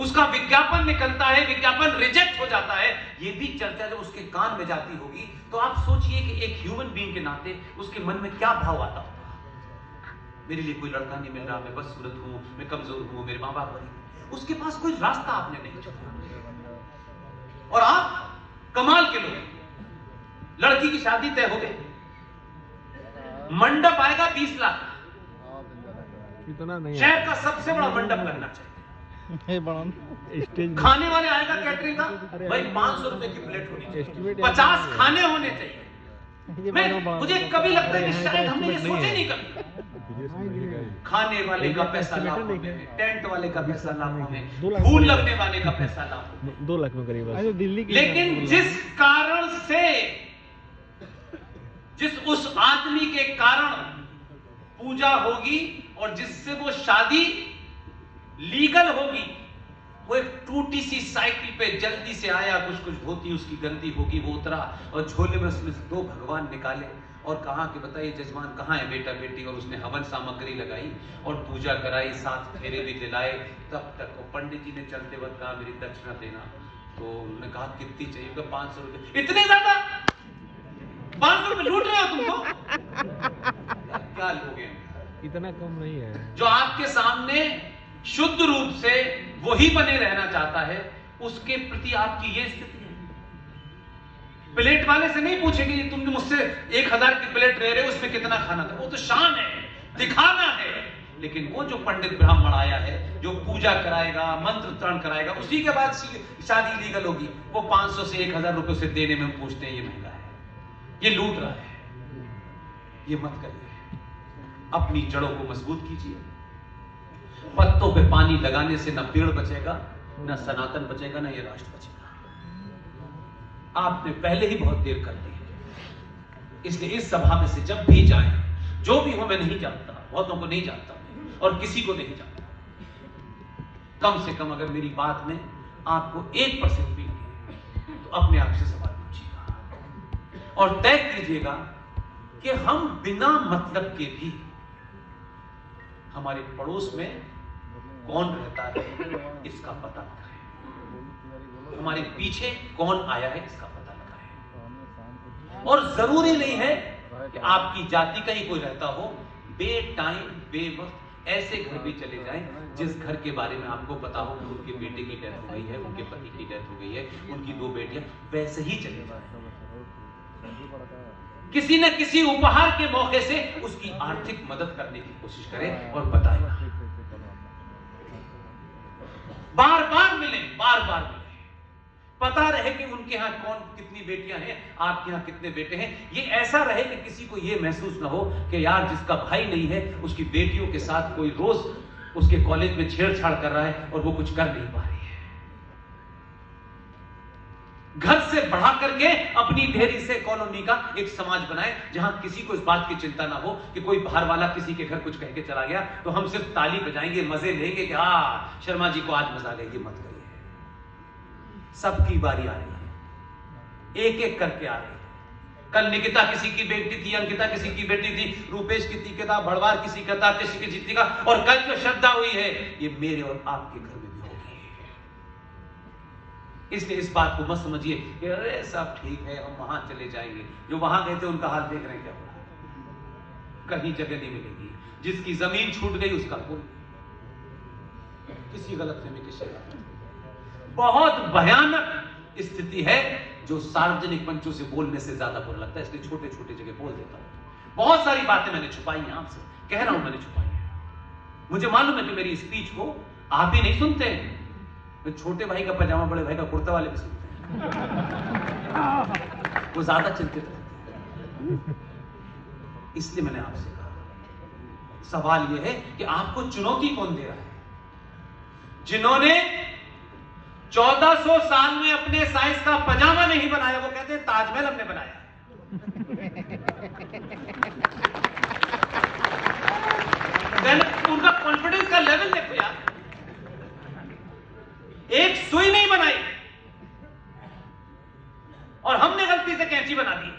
उसका विज्ञापन निकलता है, विज्ञापन रिजेक्ट हो जाता है, ये भी चर्चा जब उसके कान में जाती होगी तो आप सोचिए कि एक ह्यूमन बीइंग के नाते उसके मन में क्या भाव आता होगा। मेरे लिए कोई लड़का नहीं मिल रहा, मैं बदसूरत हूं, मैं कमजोर हूं, मेरे माँ बाप गरीब, उसके पास कोई रास्ता आपने नहीं छोड़ा। और आप कमाल के लोग, लड़की की शादी तय हो गई, मंडप आएगा 20 लाख, इतना नहीं, शहर का सबसे बड़ा मंडप लगना चाहिए, स्टेज खाने वाले आएगा कैटरिंग का, भाई 500 रुपए की प्लेट होनी चाहिए, 50 खाने होने चाहिए। मुझे कभी लगता है कि शायद हमने ये सोचे नहीं कभी, खाने वाले का पैसा लाखों में, टेंट वाले का पैसा लाखों में, फूल लगने वाले का पैसा लाखों में, 2 लाख में करीब। दिल्ली की, लेकिन जिस कारण से, जिस उस आदमी के कारण पूजा होगी और जिससे वो शादी लीगल होगी, वो एक टूटी सी साइकिल पे जल्दी से आया, कुछ कुछ धोती उसकी गंदी होगी, वो उतरा और झोले में उसमें से 2 भगवान निकाले और कहा कि बताइए जजमान कहाँ है बेटा बेटी, और उसने हवन सामग्री लगाई और पूजा कराई, 7 फेरे भी दिलाए। तब तक वो पंडित जी ने चलते वक्त कहा मेरी दक्षिणा देना, तो उन्होंने कहा कितनी चाहिए, तो 500 रुपए। इतने ज्यादा 500 रुपए लूट रहे हो तुम तो? क्या लोगे, इतना कम नहीं है। जो आपके सामने शुद्ध रूप से वही बने रहना चाहता है, उसके प्रति आपकी ये स्थिति है। प्लेट वाले से नहीं पूछेंगे कि तुमने मुझसे 1000 की प्लेट ले रहे हो, उसमें कितना खाना था, वो तो शान है, दिखाना है। लेकिन वो जो पंडित ब्राह्मण आया है, जो पूजा कराएगा, मंत्र तरण कराएगा, उसी के बाद शादी लीगल होगी, वो 500 से 1000 रुपए से देने में पूछते हैं ये महंगा है, ये लूट रहा है। ये मत करिए, अपनी जड़ों को मजबूत कीजिए। पत्तों पे पानी लगाने से ना पेड़ बचेगा, ना सनातन बचेगा, ना ये राष्ट्र बचेगा। आपने पहले ही बहुत देर कर दी है, इसलिए इस सभा में से जब भी जाएं, जो भी हो, मैं नहीं जानता, बहुतों को नहीं जानता और किसी को नहीं जानता, कम से कम अगर मेरी बात में आपको 1% भी लगे तो अपने आप से सवाल पूछिएगा और तय कीजिएगा कि हम बिना मतलब के भी हमारे पड़ोस में कौन रहता है इसका पता लगाएं, हमारे पीछे कौन आया है इसका पता लगाएं। और जरूरी नहीं है कि आपकी जाति का ही कोई रहता हो, बेटाइम बेवक्त ऐसे घर भी चले जाएं जिस घर के बारे में आपको पता हो कि उनके बेटे की डेथ हो गई है, उनके पति की डेथ हो गई है, उनकी 2 बेटियां, वैसे ही चले जाएं। किसी न किसी उपहार के मौके से उसकी आर्थिक मदद करने की कोशिश करें और बताएं, बार बार मिलें, बार बार मिलें, पता रहे कि उनके यहां कौन कितनी बेटियां हैं, आपके यहां कितने बेटे हैं। ये ऐसा रहे कि किसी को ये महसूस ना हो कि यार जिसका भाई नहीं है उसकी बेटियों के साथ कोई रोज उसके कॉलेज में छेड़छाड़ कर रहा है और वो कुछ कर नहीं पा रही है। घर से बढ़ा करके अपनी ढेरी से कॉलोनी का एक समाज बनाए जहां किसी को इस बात की चिंता ना हो कि कोई बाहर वाला किसी के घर कुछ कह के चला गया तो हम सिर्फ ताली बजाएंगे, मजे लेंगे कि हाँ शर्मा जी को आज मजा लेंगे। मत करिए, सबकी बारी आ रही है, एक एक करके आ रही है। कल निकिता किसी की बेटी थी, अंकिता किसी की बेटी थी, रूपेश किसी का था, भड़वार किसी का था, किसी की जीती का, और कल जो श्रद्धा हुई है ये मेरे और आपके घर में भी होगी। इसलिए इस बात को मत समझिए कि अरे सब ठीक है हम वहां चले जाएंगे। जो वहां गए थे उनका हाल देख रहे हैं क्या हो रहा है, कहीं जगह नहीं मिलेगी। जिसकी जमीन छूट गई उसका कोई किसी गलतफहमी की शिकायत, बहुत भयानक स्थिति है जो सार्वजनिक मंचों से बोलने से ज्यादा बुरा लगता है, इसलिए छोटे छोटे जगह बोल देता हूं। बहुत सारी बातें मैंने छुपाई हैं आपसे, कह रहा हूं मैंने छुपाई है। मुझे मालूम है कि मेरी स्पीच को आप ही नहीं सुनते हैं, मैं छोटे भाई का पजामा बड़े भाई का कुर्ता वाले भी सुनते हैं, वो ज्यादा चिंतित रहते हैं। इसलिए मैंने आपसे कहा, सवाल यह है कि आपको चुनौती कौन दे रहा है? जिन्होंने 1400 साल में अपने साइज का पजामा नहीं बनाया, वो कहते हैं ताजमहल हमने बनाया। उनका कॉन्फिडेंस का लेवल देखो यार, एक सुई नहीं बनाई और हमने गलती से कैंची बना दी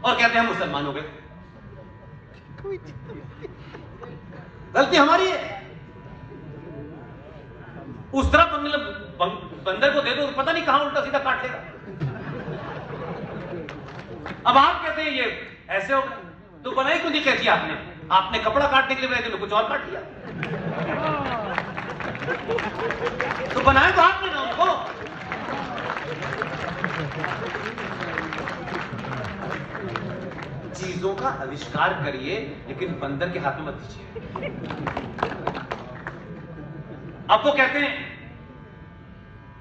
और कहते हैं हम मुसलमान हो गए। गलती हमारी है, उस तरफ बंदर को दे दो, पता नहीं कहां उल्टा सीधा काट लेगा। अब आप कहते हैं ये ऐसे हो गया, तो बनाई क्यों नहीं कहती आपने? आपने कपड़ा काटने के लिए बनाई थी, कुछ और काट लिया। तो बनाए तो आपने ना उनको। चीजों का आविष्कार करिए, लेकिन बंदर के हाथ में मत दीजिए। अब वो कहते हैं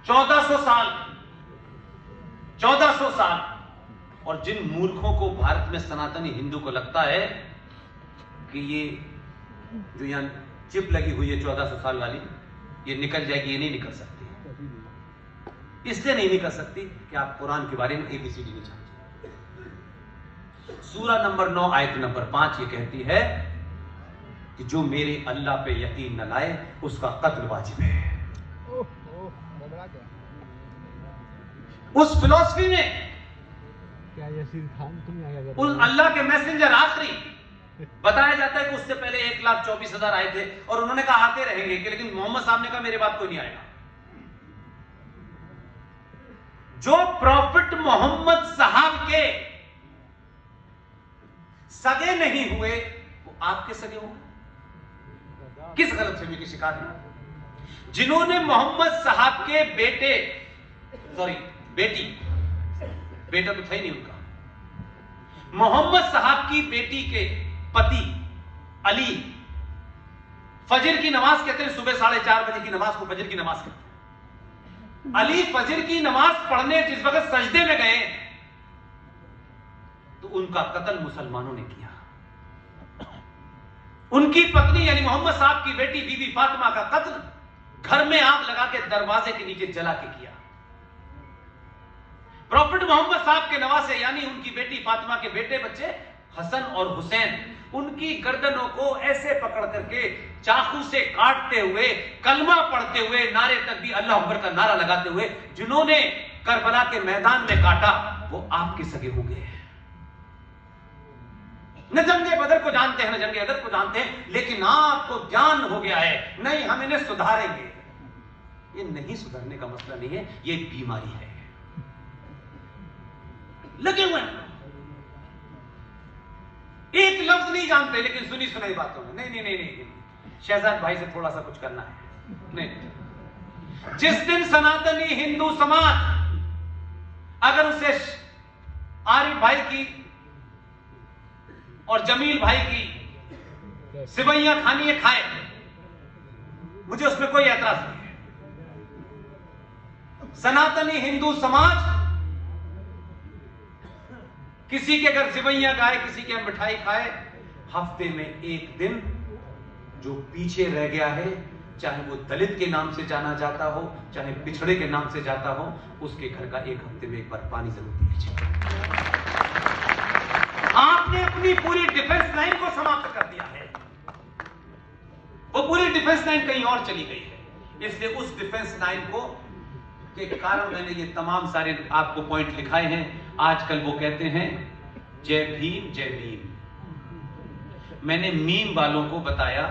1400 साल, और जिन मूर्खों को भारत में सनातनी हिंदू को लगता है कि ये जो यहां चिप लगी हुई है 1400 साल वाली, ये निकल जाएगी, ये नहीं निकल सकती। इसलिए नहीं निकल सकती कि आप कुरान के बारे में ABCD नहीं जानते। सूरा नंबर 9 आयत नंबर 5 ये कहती है कि जो मेरे अल्लाह पे यकीन न लाए उसका कत्ल वाजिब है। उस फिलॉसफी में क्या यसीर खान तुम यहाँ क्या कर उस अल्लाह के मैसेंजर आखिरी बताया जाता है कि उससे पहले 1,24,000 आए थे, और उन्होंने कहा आते रहेंगे कि, लेकिन मोहम्मद साहब ने कहा मेरे बात कोई नहीं आएगा। जो प्रॉफिट मोहम्मद साहब के सगे नहीं हुए वो आपके सगे होंगे? किस गलतफहमी की शिकार है? जिन्होंने मोहम्मद साहब के बेटा तो था ही नहीं उनका, मोहम्मद साहब की बेटी के पति अली फजर की नमाज कहते हैं, सुबह 4:30 बजे की नमाज को फजर की नमाज कहते हैं। अली फजर की नमाज पढ़ने जिस वक्त सजदे में गए तो उनका कत्ल मुसलमानों ने किया। उनकी पत्नी यानी मोहम्मद साहब की बेटी बीबी फातिमा का कत्ल घर में आग लगा के दरवाजे के नीचे जला के किया। प्रॉफिट मोहम्मद साहब के नवासे यानी उनकी बेटी फातिमा के बेटे बच्चे हसन और हुसैन, उनकी गर्दनों को ऐसे पकड़ करके चाकू से काटते हुए, कलमा पढ़ते हुए, नारे तकबीर अल्लाह अकबर का नारा लगाते हुए जिन्होंने करबला के मैदान में काटा वो आपके सगे हो गए। न जंगे बदर को जानते हैं, न जंगे अदर को जानते हैं, लेकिन आपको ज्ञान हो गया है, नहीं हम इन्हें सुधारेंगे। ये नहीं सुधरने का मसला नहीं है, ये बीमारी है। लगे हुए हैं, एक लफ्ज नहीं जानते लेकिन सुनी सुनाई बातों में नहीं, शहजाद भाई से थोड़ा सा कुछ करना है। नहीं, जिस दिन सनातनी हिंदू समाज अगर उसे आरिफ भाई की और जमील भाई की सिवैयां खानी है खाए, मुझे उसमें कोई ऐतराज नहीं है। सनातनी हिंदू समाज किसी के घर सिवैयां खाए, किसी के मिठाई खाए, हफ्ते में एक दिन जो पीछे रह गया है, चाहे वो दलित के नाम से जाना जाता हो, चाहे पिछड़े के नाम से जाता हो, उसके घर का एक हफ्ते में एक बार पानी जरूर पी लीजिए। आपने अपनी पूरी डिफेंस लाइन को समाप्त कर दिया है, वो पूरी डिफेंस लाइन कहीं और चली गई है। इसलिए उस डिफेंस लाइन को के कारण मैंने ये तमाम सारे आपको पॉइंट लिखाए हैं। आजकल वो कहते हैं जय भीम जय भीम। मैंने मीम वालों को बताया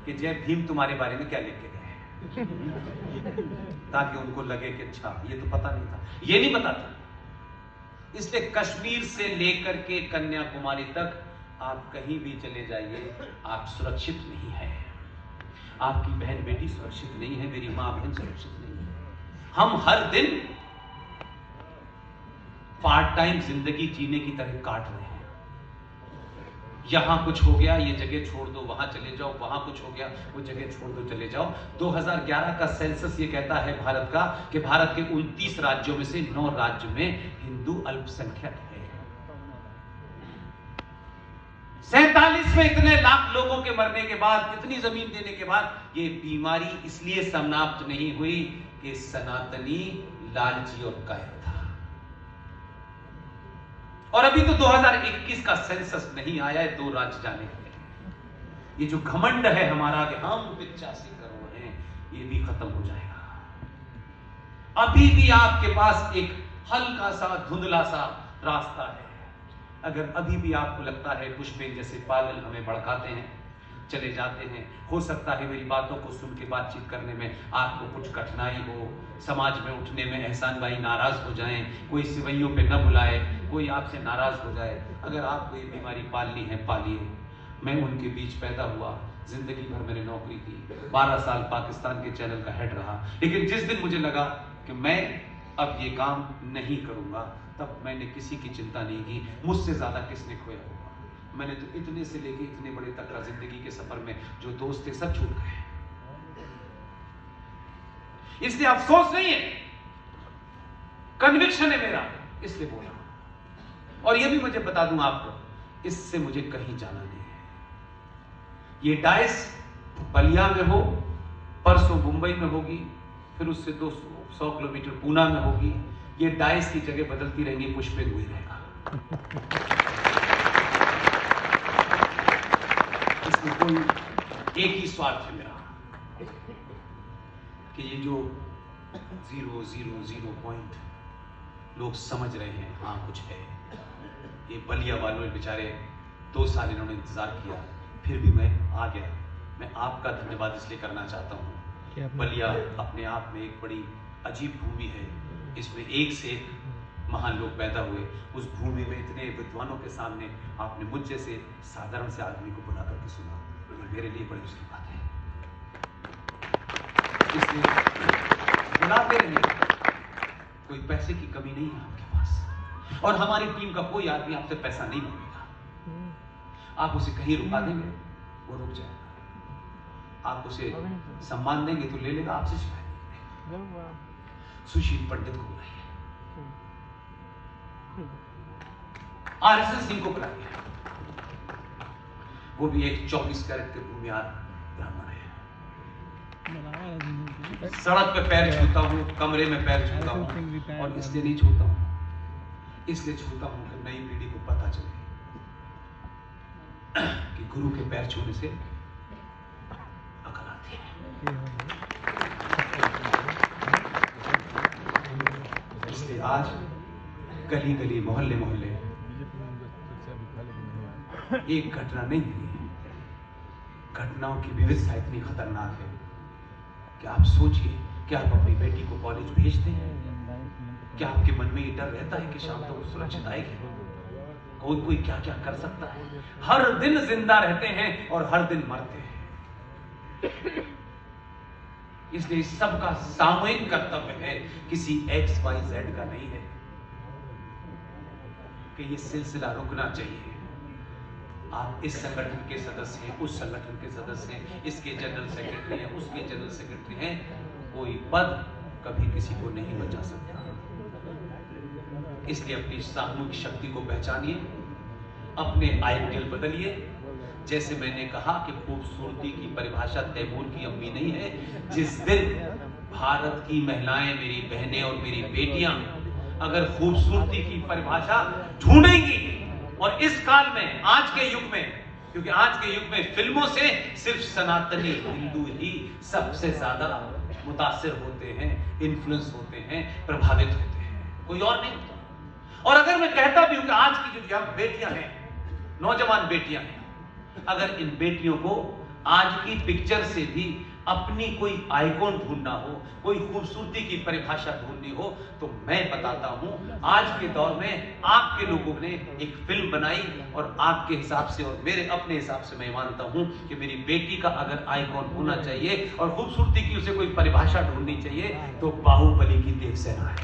कि जय भीम तुम्हारे बारे में क्या लिख के गए ताकि उनको लगे कि अच्छा ये तो पता नहीं था, ये नहीं पता था। इसलिए कश्मीर से लेकर के कन्याकुमारी तक आप कहीं भी चले जाइए, आप सुरक्षित नहीं है, आपकी बहन बेटी सुरक्षित नहीं है, मेरी मां बहन सुरक्षित नहीं है। हम हर दिन पार्ट टाइम जिंदगी जीने की तरह काट रहे हैं। यहां कुछ हो गया ये जगह छोड़ दो वहां चले जाओ, वहां कुछ हो गया वो जगह छोड़ दो चले जाओ। 2011 का सेंसस ये कहता है भारत का कि भारत के 29 राज्यों में से 9 राज्य में हिंदू अल्पसंख्यक है। 47 में इतने लाख लोगों के मरने के बाद, इतनी जमीन देने के बाद ये बीमारी इसलिए समाप्त नहीं हुई कि सनातनी लालची और कायर था। और अभी तो 2021 का सेंसस नहीं आया है 2 राज्य जाने के लिए। ये जो घमंड है हमारा कि हम 85 करोड़ हैं, ये भी खत्म हो जाएगा। अभी भी आपके पास एक हल्का सा धुंधला सा रास्ता है। अगर अभी भी आपको लगता है पुष्पेन जैसे पागल हमें भड़काते हैं, चले जाते हैं। हो सकता है मेरी बातों को सुन के बातचीत करने में आपको कुछ कठिनाई हो, समाज में उठने में एहसान भाई नाराज हो जाएं, कोई सिवैयों पे न बुलाए, कोई आपसे नाराज हो जाए। अगर आपको ये बीमारी पालनी है पालिए। मैं उनके बीच पैदा हुआ, जिंदगी भर मैंने नौकरी की, 12 साल पाकिस्तान के चैनल का हेड रहा, लेकिन जिस दिन मुझे लगा कि मैं अब ये काम नहीं करूंगा, तब मैंने किसी की चिंता नहीं की। मुझसे ज्यादा किसने खोया होगा? मैंने तो इतने से लेके इतने बड़े तक का जिंदगी के सफर में जो दोस्त थे सब छूट गए। इसलिए अफसोस नहीं है, कन्विक्शन है मेरा, इसलिए बोला। और ये भी मुझे बता दूं आपको, इससे मुझे कहीं जाना नहीं है। ये डाइस बलिया में हो, परसों मुंबई में होगी, फिर उससे 200 किलोमीटर पूना में होगी। ये डाइस की जगह बदलती रहेंगी, पुष्पित हुई रहेगा। इसमें कोई एक ही स्वार्थ है मेरा कि ये जो 000 पॉइंट लोग समझ रहे हैं, हाँ कुछ है। ये बलिया वालों बेचारे 2 साल इन्होंने इंतजार किया, फिर भी मैं आ गया। मैं आपका धन्यवाद इसलिए करना चाहता हूँ। बलिया अपने आप में एक बड़ी अजीब भूमि है। इसमें एक से एक महान लोग पैदा हुए। उस भूमि में इतने विद्वानों के सामने आपने मुझ जैसे साधारण से आदमी को बुला करके सुना, ये मेरे लिए बड़ी उसकी बात है। इसलिए बुलाते रहिए, कोई पैसे की कमी नहीं है आपके पास, और हमारी टीम का कोई आदमी आपसे पैसा नहीं मांगेगा। आप उसे कहीं रुका देंगे, वो रुक जाएगा। आप उसे सम्मान देंगे तो ले लेगा, आपसे शिकायत नहीं करेगा। सुशील पंडित को बुलाइए, RSS सिंह को बुलाइए, वो भी एक 24 कैरेट के भूमिहार ब्राह्मण है। सड़क पे पैर छूता हूँ, कमरे में पैर छूता हूँ, और इसलिए नहीं छूता हूँ, इसलिए छूता हूँ कि नई पीढ़ी को पता चले कि गुरु के पैर छूने से अकल आती है। इसलिए आज गली गली मोहल्ले मोहल्ले एक घटना नहीं हुई है। घटनाओं की विविधता इतनी खतरनाक है कि आप सोचिए कि आप अपनी बेटी को कॉलेज भेजते हैं, क्या आपके मन में ये डर रहता है कि शाम तक वो सुरक्षित आएगी? कोई क्या क्या कर सकता है। हर दिन जिंदा रहते हैं और हर दिन मरते हैं। इसलिए इस सबका सामूहिक कर्तव्य है, किसी XYZ का नहीं है, कि ये सिलसिला रुकना चाहिए। आप इस संगठन के सदस्य हैं, उस संगठन के सदस्य हैं, इसके जनरल सेक्रेटरी हैं, उसके जनरल सेक्रेटरी हैं, कोई पद कभी किसी को नहीं बचा सकता। इसलिए अपनी सामूहिक शक्ति को पहचानिए, अपने आइडियल बदलिए। जैसे मैंने कहा कि खूबसूरती की परिभाषा तैमूर की अम्मी नहीं है। जिस दिन भारत की महिलाएं, मेरी बहनें और मेरी बेटियां अगर खूबसूरती की परिभाषा ढूंढेंगी, और इस काल में, आज के युग में, क्योंकि आज के युग में फिल्मों से सिर्फ सनातनी हिंदू ही सबसे ज्यादा मुतासिर होते हैं, इन्फ्लुएंस होते हैं, प्रभावित होते हैं, कोई और नहीं होता। और अगर मैं कहता भी हूं कि आज की जो यंग बेटियां हैं, नौजवान बेटियां हैं, अगर इन बेटियों को आज की पिक्चर से भी अपनी कोई आइकॉन ढूंढना हो, कोई खूबसूरती की परिभाषा ढूंढनी हो, तो मैं बताता हूं, आज के दौर में आपके लोगों ने एक फिल्म बनाई, और आपके हिसाब से और मेरे अपने हिसाब से मैं मानता हूं कि मेरी बेटी का अगर आइकॉन होना चाहिए और खूबसूरती की उसे कोई परिभाषा ढूंढनी चाहिए, तो बाहुबली की देवसेना है।